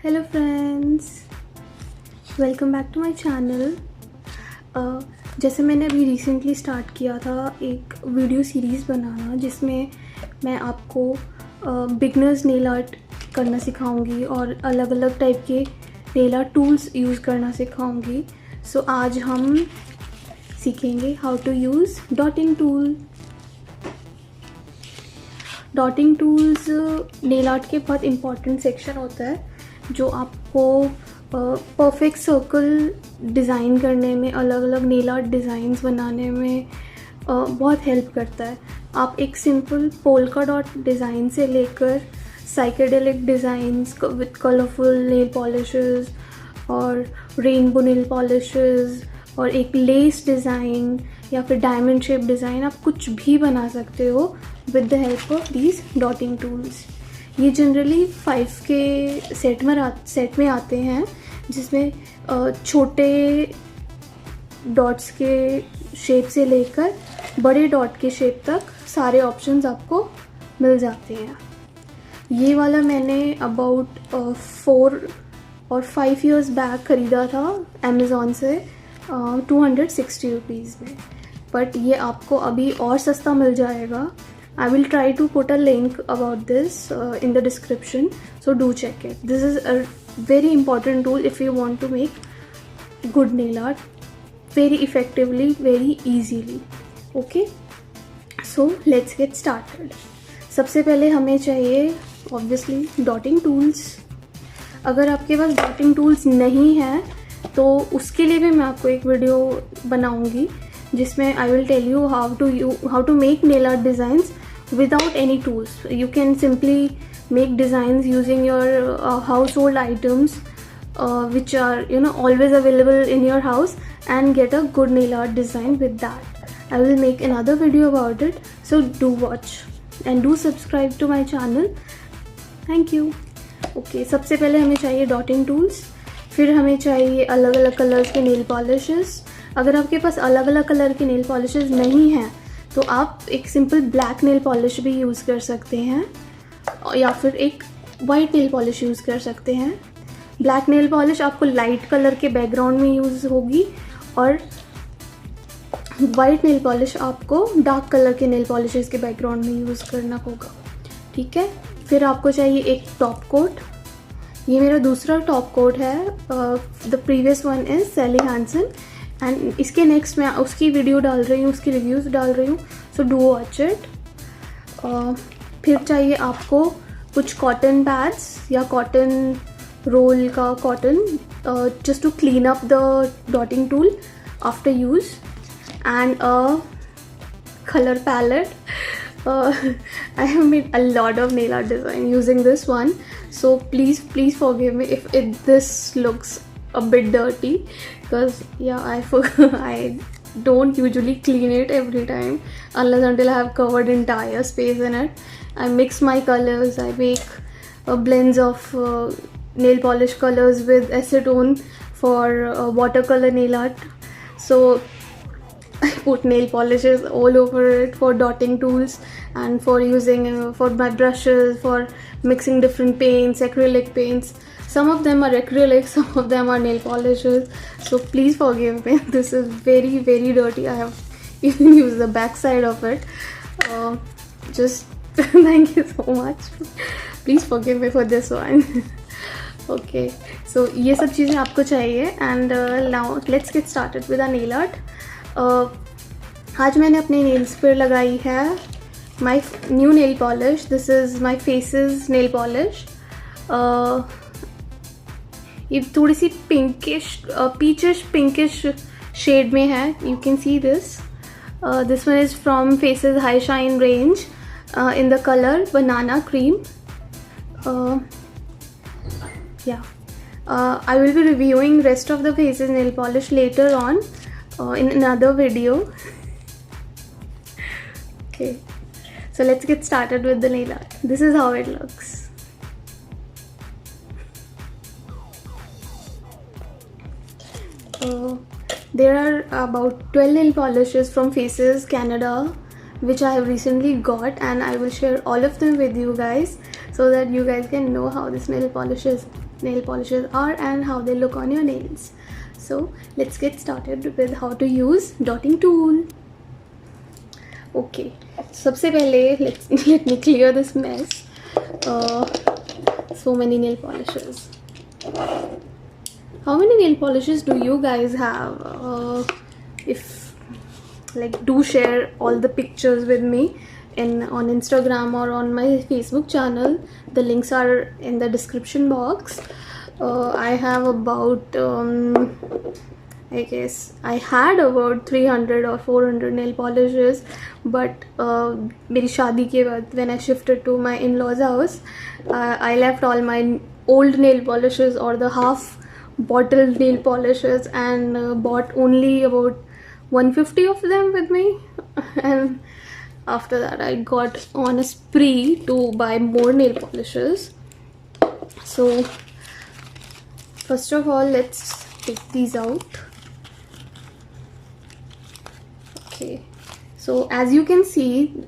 Hello friends, welcome back to my channel. जैसे मैंने अभी रिसेंटली स्टार्ट किया था एक वीडियो सीरीज़ बनाना जिसमें मैं आपको बिगनर्स नेल आर्ट करना सिखाऊंगी और अलग अलग टाइप के नेल आर्ट टूल्स यूज़ करना सिखाऊंगी। सो आज हम सीखेंगे how to use dotting tool. Dotting tools nail art के बहुत इम्पॉर्टेंट सेक्शन होता है जो आपको परफेक्ट सर्कल डिज़ाइन करने में, अलग अलग नेल आर्ट डिज़ाइंस बनाने में बहुत हेल्प करता है। आप एक सिंपल पोल्का डॉट डिज़ाइन से लेकर psychedelic designs with colourful nail polishes और रेनबो नेल पॉलिशेस और एक लेस डिज़ाइन या फिर डायमंड शेप डिज़ाइन, आप कुछ भी बना सकते हो with the help of these dotting tools. ये जनरली 5 के सेट में आते हैं जिसमें छोटे डॉट्स के शेप से लेकर बड़े डॉट के शेप तक सारे ऑप्शंस आपको मिल जाते हैं। ये वाला मैंने अबाउट 4 और 5 इयर्स बैक ख़रीदा था अमेज़ॉन से 260 रुपीज़ में, बट ये आपको अभी और सस्ता मिल जाएगा। I will try to put a link about this in the description, so do check it. This is a very important tool if you want to make good nail art very effectively, very easily. Okay, so let's get started. सबसे पहले हमें चाहिए obviously dotting tools. अगर आपके पास dotting tools नहीं है तो उसके लिए भी मैं आपको एक वीडियो बनाऊंगी जिसमें I will tell you how to make nail art designs without any tools. You can simply make designs using your household items which are always available in your house and get a good nail art design with that. I will make another video about it, so do watch and do subscribe to my channel. Thank you. Okay, सबसे पहले हमें चाहिए डॉटिंग tools, फिर हमें चाहिए अलग अलग colours के नेल पॉलिशेस। अगर आपके पास अलग अलग कलर के नेल पॉलिशेस नहीं हैं तो आप एक सिंपल ब्लैक नेल पॉलिश भी यूज़ कर सकते हैं या फिर एक वाइट नेल पॉलिश यूज़ कर सकते हैं। ब्लैक नेल पॉलिश आपको लाइट कलर के बैकग्राउंड में यूज़ होगी और वाइट नेल पॉलिश आपको डार्क कलर के नेल पॉलिशेस के बैकग्राउंड में यूज़ करना होगा। ठीक है, फिर आपको चाहिए एक टॉप कोट। ये मेरा दूसरा टॉप कोट है। The previous one is Sally Hansen and इसके नेक्स्ट मैं उसकी वीडियो डाल रही हूँ, उसकी रिव्यूज़ डाल रही हूँ, सो डू वॉच इट। फिर चाहिए आपको कुछ कॉटन पैड्स या कॉटन रोल का cotton just to clean up the dotting tool after use and a color palette. I have made a lot of nail art design using this one, so please forgive me if this looks a bit dirty because I don't usually clean it every time unless until I have covered entire space in it. I mix my colors, I make blends of nail polish colors with acetone for watercolor nail art. So I put nail polishes all over it for dotting tools and for using for my brushes, for mixing different paints, acrylic paints. Some of them are acrylic, some of them are nail polishes, so please forgive me. This is very very dirty. I have even used the back side of it. Just thank you so much. Please forgive me for this one. Okay, so ये सब चीज़ें आपको चाहिए and now let's get started with our nail art. आज मैंने अपने nails पर लगाई है my new nail polish. This is my faces nail polish. ये थोड़ी सी पीचिश पिंकिश शेड में है. You can see this. This one is from faces high shine range in the colour banana cream. I will be reviewing rest of the faces nail polish later on in another video. Okay, so let's get started with the nail art. This is how it looks. There are about 12 nail polishes from Faces Canada which I have recently got, and I will share all of them with you guys so that you guys can know how this nail polish is nail polishes are and how they look on your nails. So let's get started with how to use dotting tool. Okay, सबसे पहले let me clear this mess. So many nail polishes. How many nail polishes do you guys have? If like, do share all the pictures with me on Instagram or on my Facebook channel. The links are in the description box. I have about I guess I had about 300 or 400 nail polishes, but मेरी शादी के बाद when I shifted to my in-laws house, I left all my old nail polishes or the half bottle nail polishes and bought only about 150 of them with me. And after that I got on a spree to buy more nail polishes. So first of all, let's take these out. Okay, so as you can see,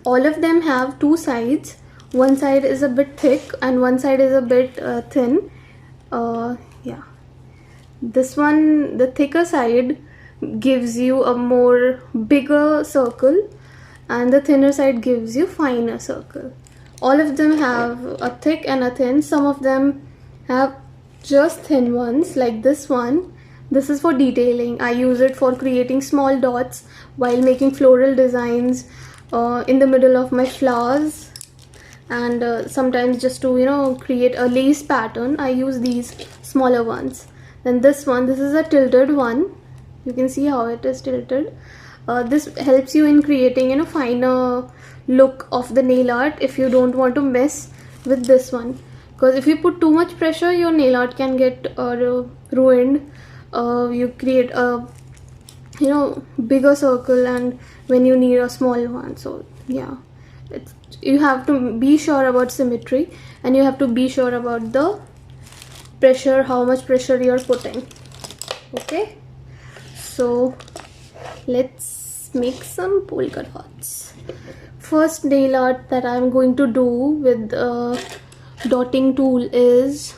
all of them have two sides. One side is a bit thick and one side is a bit thin. Yeah, this one, the thicker side, gives you a more bigger circle and the thinner side gives you finer circle. All of them have a thick and a thin. Some of them have just thin ones, like this one. This is for detailing. I use it for creating small dots while making floral designs in the middle of my flowers, and sometimes just to create a lace pattern, I use these smaller ones. Then this one, this is a tilted one. You can see how it is tilted. This helps you in creating finer look of the nail art if you don't want to mess with this one, because if you put too much pressure, your nail art can get ruined. You create a bigger circle and when you need a small one. So yeah, you have to be sure about symmetry and you have to be sure about the pressure, how much pressure you're putting. Okay, so let's make some polka dots. First nail art that I'm going to do with dotting tool is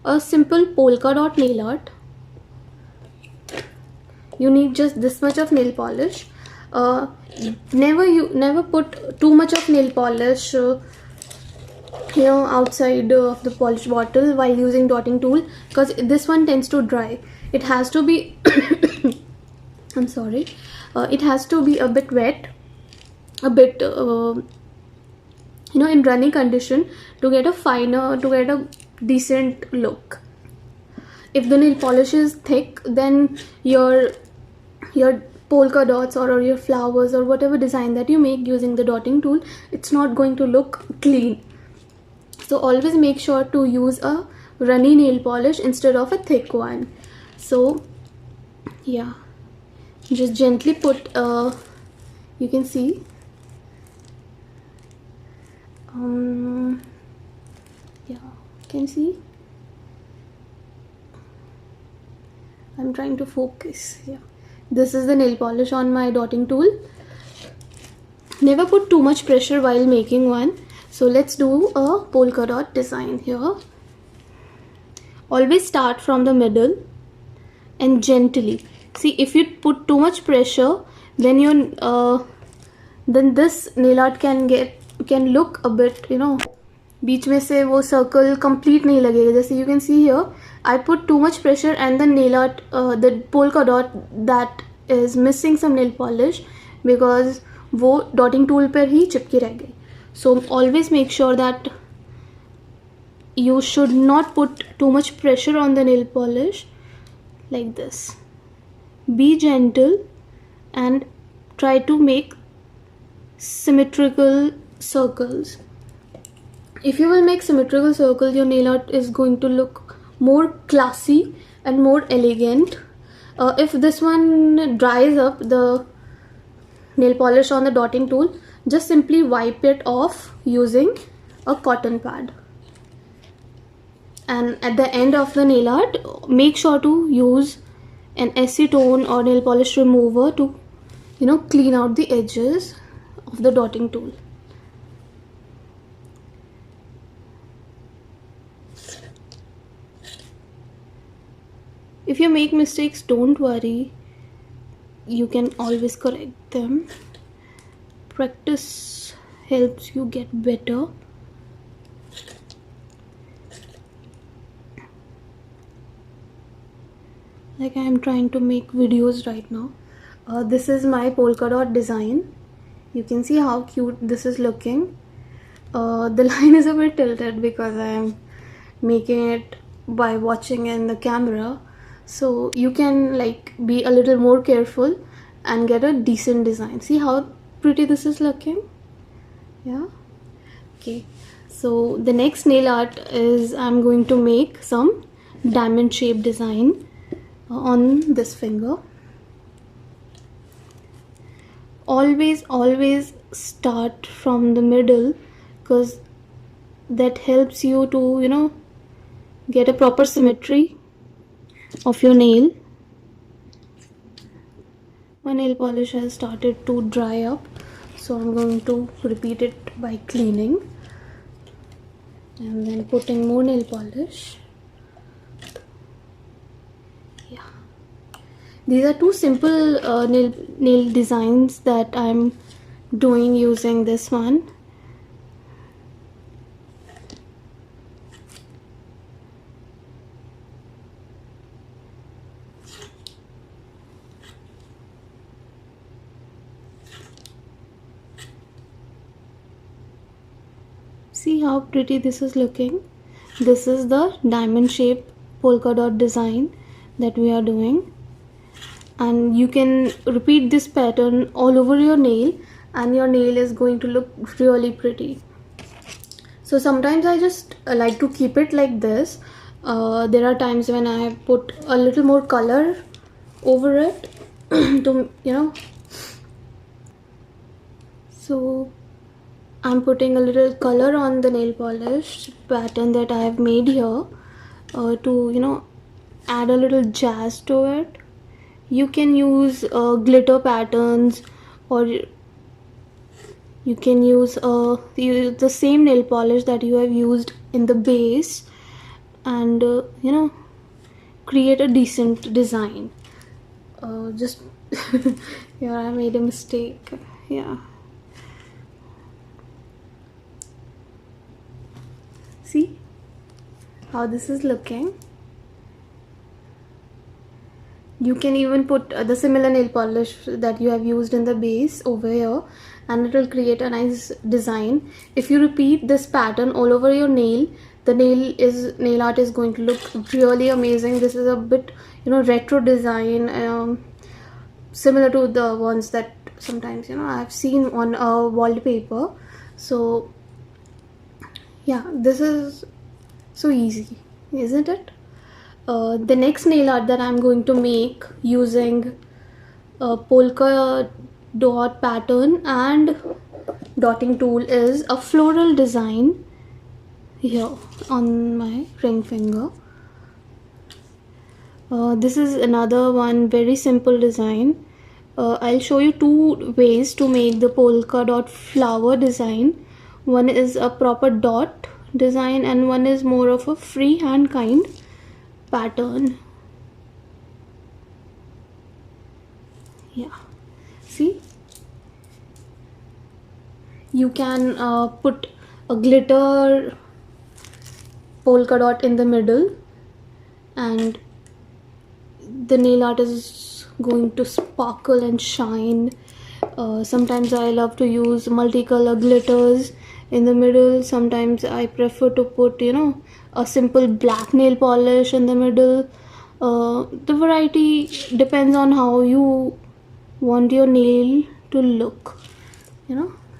a simple polka dot nail art. You need just this much of nail polish. Never put too much of nail polish outside of the polish bottle while using dotting tool, because this one tends to dry. It has to be I'm sorry, it has to be a bit wet, a bit in running condition to get a decent look. If the nail polish is thick, then your polka dots or your flowers or whatever design that you make using the dotting tool, it's not going to look clean. So always make sure to use a runny nail polish instead of a thick one. So yeah, just gently put you can see yeah, you can see I'm trying to focus. Yeah, this is the nail polish on my dotting tool. Never put too much pressure while making one. So let's do a polka dot design here. Always start from the middle and gently. See, if you put too much pressure, then then this nail art can look a bit, बीच में से वो circle complete नहीं लगेगा. जैसे you can see here, I put too much pressure and the nail art, the polka dot, that is missing some nail polish because वो dotting tool पर ही चिपकी रह गई. So always make sure that you should not put too much pressure on the nail polish like this. Be gentle and try to make symmetrical circles. If you will make symmetrical circles, your nail art is going to look more classy and more elegant. If this one dries up, the nail polish on the dotting tool, just simply wipe it off using a cotton pad. And at the end of the nail art, make sure to use an acetone or nail polish remover to clean out the edges of the dotting tool. If you make mistakes, don't worry, you can always correct them. Practice helps you get better. Like I am trying to make videos right now. This is my polka dot design. You can see how cute this is looking. The line is a bit tilted because I am making it by watching in the camera, so you can like be a little more careful and get a decent design. See how pretty this is looking? Yeah. Okay, so the next nail art is I'm going to make some diamond shaped design on this finger. Always start from the middle, because that helps you to get a proper symmetry of your nail. My nail polish has started to dry up, so I'm going to repeat it by cleaning and then putting more nail polish. Yeah, these are two simple nail designs that I'm doing using this one. See how pretty this is looking. This is the diamond shaped polka dot design that we are doing, and you can repeat this pattern all over your nail and your nail is going to look really pretty. So sometimes I just like to keep it like this. There are times when I put a little more color over it to so I'm putting a little color on the nail polish pattern that I have made here to add a little jazz to it. You can use glitter patterns, or you can use the same nail polish that you have used in the base, and create a decent design. Just here I made a mistake. Yeah, see how this is looking. You can even put the similar nail polish that you have used in the base over here, and it will create a nice design. If you repeat this pattern all over your nail, the nail art is going to look really amazing. This is a bit retro design, similar to the ones that sometimes I've seen on a wallpaper. So yeah, this is so easy, isn't it? The next nail art that I'm going to make using a polka dot pattern and dotting tool is a floral design here on my ring finger. This is another one very simple design. I'll show you two ways to make the polka dot flower design. One is a proper dot design and one is more of a freehand kind pattern. Yeah, see, you can put a glitter polka dot in the middle, and the nail art is going to sparkle and shine. Sometimes I love to use multicolor glitters in the middle. Sometimes I prefer to put a simple black nail polish in the middle. The variety depends on how you want your nail to look.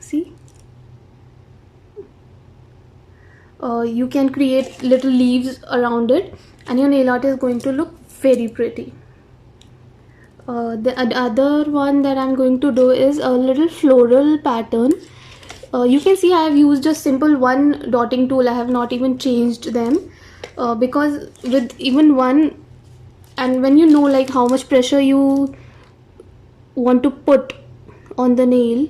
See, you can create little leaves around it and your nail art is going to look very pretty. The other one that I'm going to do is a little floral pattern. You can see I have used a simple one dotting tool. I have not even changed them because with even one, and when you know like how much pressure you want to put on the nail,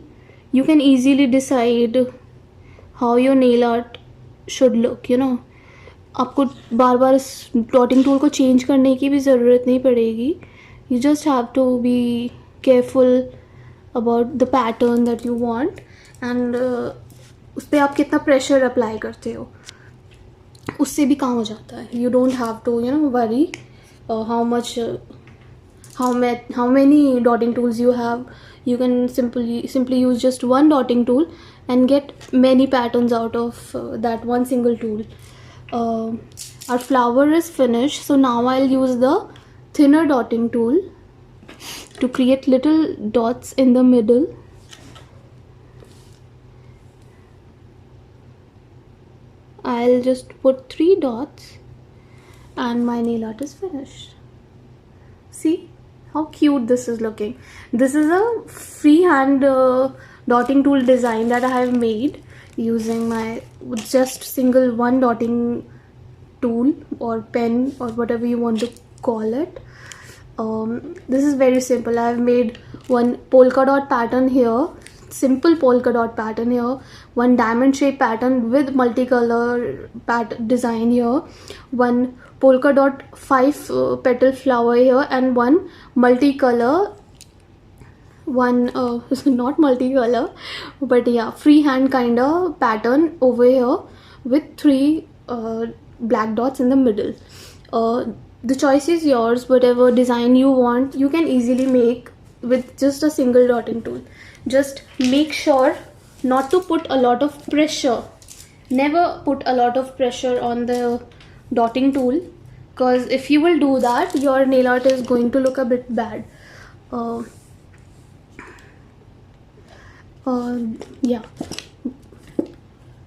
you can easily decide how your nail art should look. आपको बार बार इस डॉटिंग tool को change करने की भी ज़रूरत नहीं पड़ेगी. You just have to be careful about the pattern that you want and उस पर आप कितना प्रेशर अप्लाई करते हो उससे भी काम हो जाता है. You don't have to worry how many dotting tools you have. You can simply use just one dotting tool and get many patterns out of that one single tool. Our flower is finished, so now I'll use the thinner dotting tool to create little dots in the middle. I'll just put 3 dots and my nail art is finished. See how cute this is looking. This is a freehand dotting tool design that I have made using my just single one dotting tool or pen or whatever you want to call it. This is very simple. I have made one polka dot pattern here, simple polka dot pattern here, one diamond shape pattern with multicolor design here, one polka dot 5 petal flower here, and one multicolor, one not multicolor but yeah, freehand kind of pattern over here with 3 black dots in the middle. The choice is yours. Whatever design you want, you can easily make with just a single dotting tool. Just make sure not to put a lot of pressure. Never put a lot of pressure on the dotting tool, because if you will do that, your nail art is going to look a bit bad. Yeah.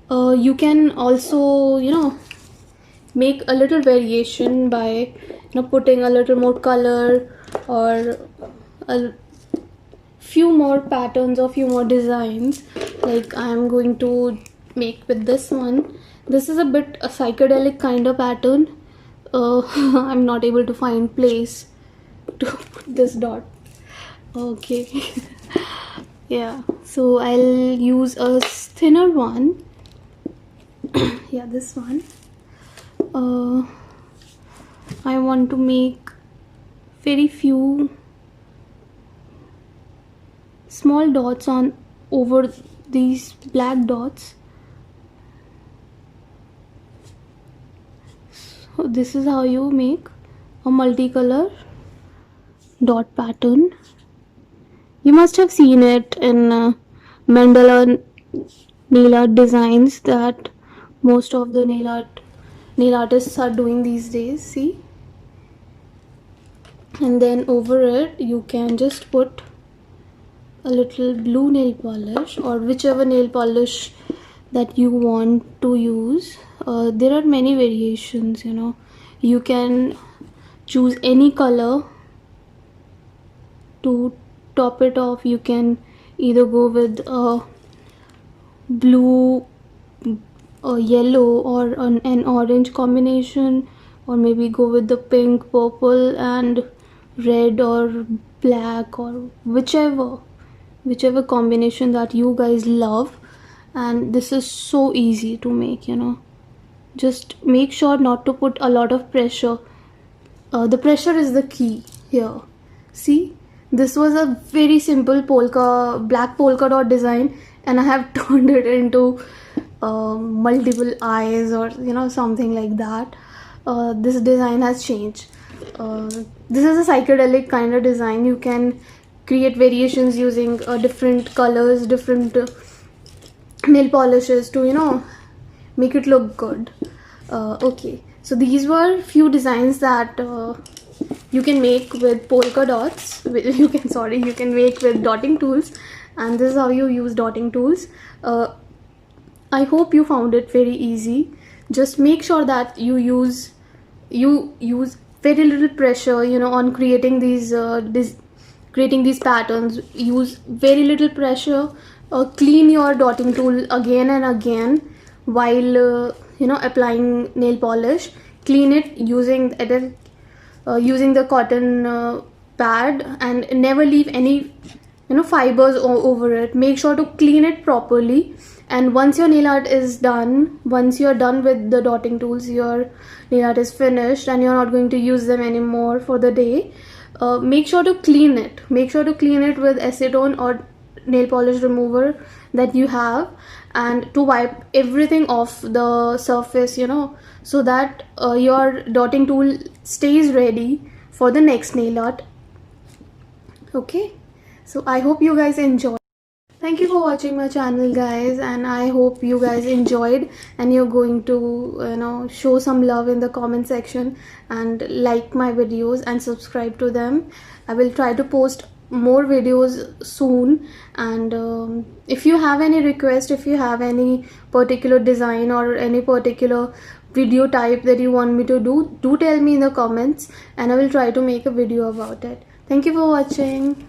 You can also make a little variation by putting a little more color or a few more patterns or few more designs, like I am going to make with this one. This is a bit a psychedelic kind of pattern. I'm not able to find place to put this dot. Okay. Yeah, so I'll use a thinner one. Yeah, this one. I want to make very few small dots on over these black dots. So this is how you make a multicolor dot pattern. You must have seen it in mandala nail art designs that most of the nail artists are doing these days. See, and then over it you can just put a little blue nail polish or whichever nail polish that you want to use. There are many variations. You can choose any color to top it off. You can either go with blue, yellow, or an orange combination, or maybe go with the pink, purple and red or black, or whichever combination that you guys love. And this is so easy to make. Just make sure not to put a lot of pressure. The pressure is the key here. See, this was a very simple black polka dot design, and I have turned it into multiple eyes or something like that. This design has changed. This is a psychedelic kind of design. You can create variations using different colors, different nail polishes to make it look good. Okay, so these were few designs that you can make with polka dots. You can make with dotting tools, and this is how you use dotting tools. I hope you found it very easy. Just make sure that you use very little pressure on creating these patterns. Use very little pressure. Clean your dotting tool again and again while applying nail polish. Clean it using the cotton pad, and never leave any fibers over it. Make sure to clean it properly. And once your nail art is done, once you're done with the dotting tools, your nail art is finished and you're not going to use them anymore for the day, make sure to clean it. Make sure to clean it with acetone or nail polish remover that you have, and to wipe everything off the surface, so that your dotting tool stays ready for the next nail art. Okay, so I hope you guys enjoyed. Thank you for watching my channel, guys, and I hope you guys enjoyed, and you're going to show some love in the comment section and like my videos and subscribe to them. I will try to post more videos soon, and if you have any request, if you have any particular design or any particular video type that you want me to do tell me in the comments, and I will try to make a video about it. Thank you for watching.